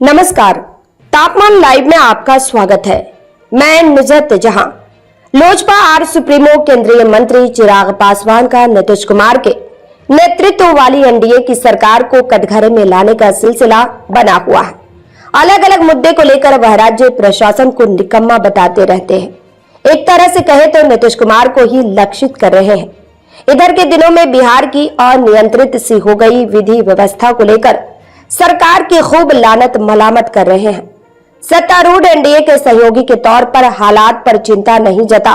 नमस्कार, तापमान लाइव में आपका स्वागत है। मैं नुजरत जहां। लोजपा आर सुप्रीमो केंद्रीय मंत्री चिराग पासवान का नीतीश कुमार के नेतृत्व वाली एनडीए की सरकार को कटघरे में लाने का सिलसिला बना हुआ है। अलग अलग मुद्दे को लेकर वह राज्य प्रशासन को निकम्मा बताते रहते हैं। एक तरह से कहे तो नीतीश कुमार को ही लक्षित कर रहे हैं। इधर के दिनों में बिहार की अनियंत्रित सी हो गई विधि व्यवस्था को लेकर सरकार की खूब लानत मलामत कर रहे हैं। सत्तारूढ़ एनडीए के सहयोगी के तौर पर हालात पर चिंता नहीं जता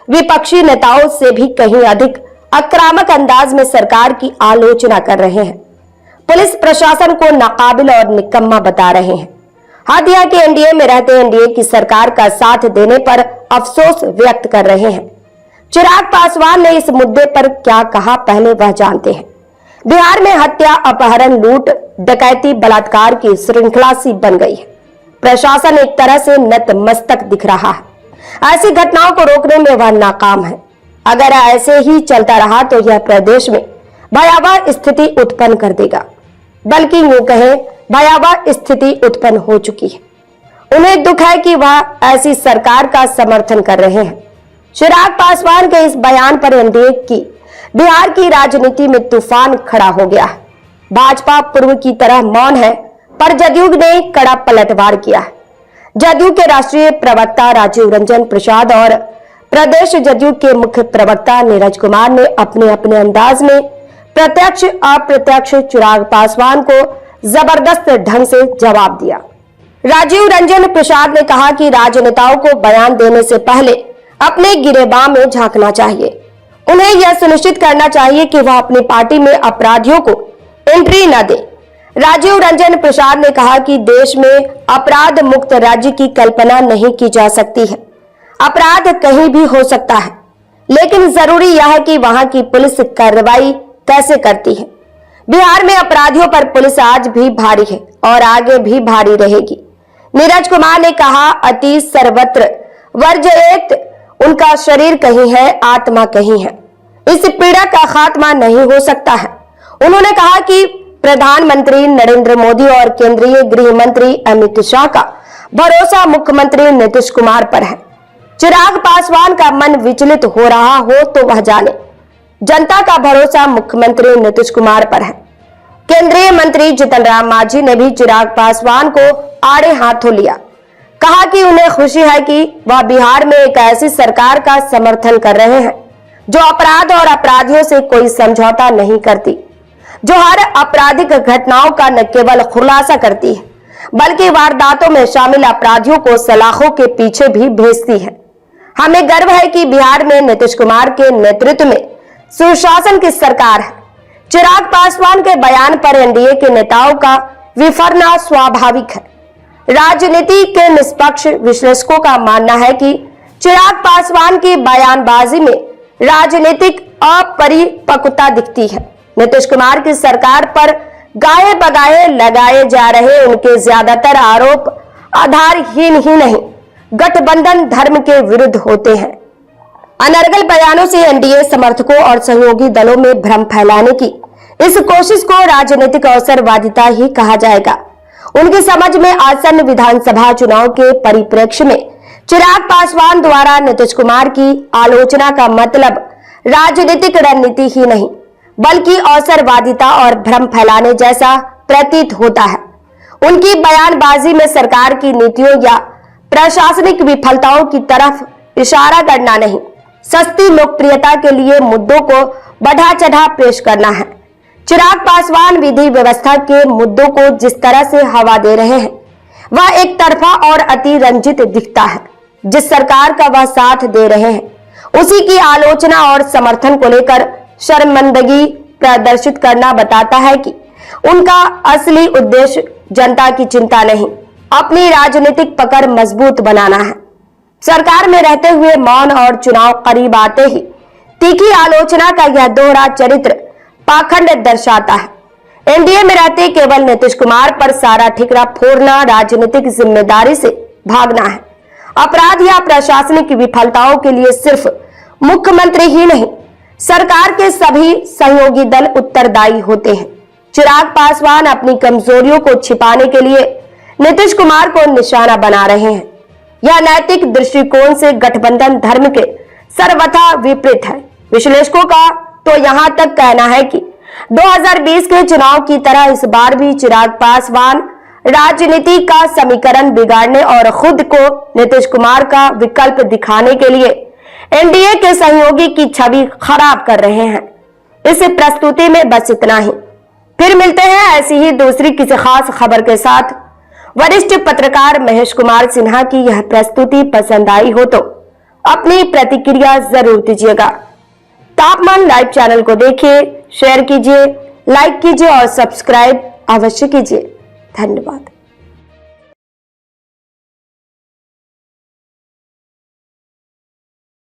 विपक्षी नेताओं से भी कहीं अधिक आक्रामक अंदाज में सरकार की आलोचना कर रहे हैं। पुलिस प्रशासन को नाकाबिल और निकम्मा बता रहे हैं। हद यह कि एनडीए में रहते एनडीए की सरकार का साथ देने पर अफसोस व्यक्त कर रहे हैं। चिराग पासवान ने इस मुद्दे पर क्या कहा, पहले वह जानते हैं। बिहार में हत्या, अपहरण, लूट, डकैती, बलात्कार की श्रृंखला सी बन गई है। प्रशासन एक तरह से नतमस्तक दिख रहा है। ऐसी घटनाओं को रोकने में वह नाकाम है। अगर ऐसे ही चलता रहा तो यह प्रदेश में भयावह स्थिति उत्पन्न कर देगा, बल्कि यूं कहें भयावह स्थिति उत्पन्न हो चुकी है। उन्हें दुख है कि वह ऐसी सरकार का समर्थन कर रहे हैं। चिराग पासवान के इस बयान पर एनडीए की बिहार की राजनीति में तूफान खड़ा हो गया है। भाजपा पूर्व की तरह मौन है, पर जदयू ने कड़ा पलटवार किया है। जदयू के राष्ट्रीय प्रवक्ता राजीव रंजन प्रसाद और प्रदेश जदयू के मुख्य प्रवक्ता नीरज कुमार ने अपने अपने अंदाज में प्रत्यक्ष अप्रत्यक्ष चिराग पासवान को जबरदस्त ढंग से जवाब दिया। राजीव रंजन प्रसाद ने कहा कि राजनेताओं को बयान देने से पहले अपने गिरेबान में झांकना चाहिए। उन्हें यह सुनिश्चित करना चाहिए कि वह अपनी पार्टी में अपराधियों को एंट्री न दे। राजीव रंजन प्रसाद ने कहा कि देश में अपराध मुक्त राज्य की कल्पना नहीं की जा सकती है। अपराध कहीं भी हो सकता है, लेकिन जरूरी यह है कि वहां की पुलिस कार्रवाई कैसे करती है। बिहार में अपराधियों पर पुलिस आज भी भारी है और आगे भी भारी रहेगी। नीरज कुमार ने कहा, अति सर्वत्र वर्जयेत, उनका शरीर कहीं है, आत्मा कहीं है। इस पीड़ा का खात्मा नहीं हो सकता है। उन्होंने कहा कि प्रधानमंत्री नरेंद्र मोदी और केंद्रीय गृह मंत्री अमित शाह का भरोसा मुख्यमंत्री नीतीश कुमार पर है। चिराग पासवान का मन विचलित हो रहा हो तो वह जाने, जनता का भरोसा मुख्यमंत्री नीतीश कुमार पर है। केंद्रीय मंत्री जीतन राम मांझी ने भी चिराग पासवान को आड़े हाथों लिया। कहा कि उन्हें खुशी है कि वह बिहार में एक ऐसी सरकार का समर्थन कर रहे हैं जो अपराध और अपराधियों से कोई समझौता नहीं करती, जो हर आपराधिक घटनाओं का न केवल खुलासा करती है, बल्कि वारदातों में शामिल अपराधियों को सलाखों के पीछे भी भेजती है। हमें गर्व है कि बिहार में नीतीश कुमार के नेतृत्व में सुशासन की सरकार है। चिराग पासवान के बयान पर एनडीए के नेताओं का विफरना स्वाभाविक है। राजनीति के निष्पक्ष विश्लेषकों का मानना है कि चिराग पासवान की बयानबाजी में राजनीतिक अपरिपक्वता दिखती है। नीतीश कुमार की सरकार पर गाये बगाए लगाए जा रहे उनके ज्यादातर आरोप आधारहीन ही नहीं, गठबंधन धर्म के विरुद्ध होते हैं। अनर्गल बयानों से एनडीए समर्थकों और सहयोगी दलों में भ्रम फैलाने की इस कोशिश को राजनीतिक अवसरवादिता ही कहा जाएगा। उनकी समझ में आसन्न विधानसभा चुनाव के परिप्रेक्ष्य में चिराग पासवान द्वारा नीतीश कुमार की आलोचना का मतलब राजनीतिक रणनीति ही नहीं, बल्कि अवसरवादिता और भ्रम फैलाने जैसा प्रतीत होता है। उनकी बयानबाजी में सरकार की नीतियों या प्रशासनिक विफलताओं की तरफ इशारा करना नहीं, सस्ती लोकप्रियता के लिए मुद्दों को बढ़ा चढ़ा पेश करना है। चिराग पासवान विधि व्यवस्था के मुद्दों को जिस तरह से हवा दे रहे हैं, वह एक तरफा और अति रंजित दिखता है। जिस सरकार का वह साथ दे रहे हैं, उसी की आलोचना और समर्थन को लेकर शर्मिंदगी प्रदर्शित करना बताता है कि उनका असली उद्देश्य जनता की चिंता नहीं, अपनी राजनीतिक पकड़ मजबूत बनाना है। सरकार में रहते हुए मौन और चुनाव करीब आते ही तीखी आलोचना का यह दोहरा चरित्र पाखंड दर्शाता है। एनडीए में रहते केवल नीतीश कुमार पर सारा ठिकरा फोड़ना राजनीतिक जिम्मेदारी से भागना है। अपराध या प्रशासनिक विफलताओं के लिए सिर्फ मुख्यमंत्री ही नहीं, सरकार के सभी सहयोगी दल उत्तरदायी होते हैं। चिराग पासवान अपनी कमजोरियों को छिपाने के लिए नीतीश कुमार को निशाना बना रहे हैं। यह नैतिक दृष्टिकोण से गठबंधन धर्म के सर्वथा विपरीत है। विश्लेषकों का तो यहां तक कहना है कि 2020 के चुनाव की तरह इस बार भी चिराग पासवान राजनीति का समीकरण बिगाड़ने और खुद को नीतीश कुमार का विकल्प दिखाने के लिए एनडीए के सहयोगी की छवि खराब कर रहे हैं। इस प्रस्तुति में बस इतना ही। फिर मिलते हैं ऐसी ही दूसरी किसी खास खबर के साथ। वरिष्ठ पत्रकार महेश कुमार सिन्हा की यह प्रस्तुति पसंद आई हो तो अपनी प्रतिक्रिया जरूर दीजिएगा। तापमान लाइव चैनल को देखिए, शेयर कीजिए, लाइक कीजिए और सब्सक्राइब अवश्य कीजिए। धन्यवाद।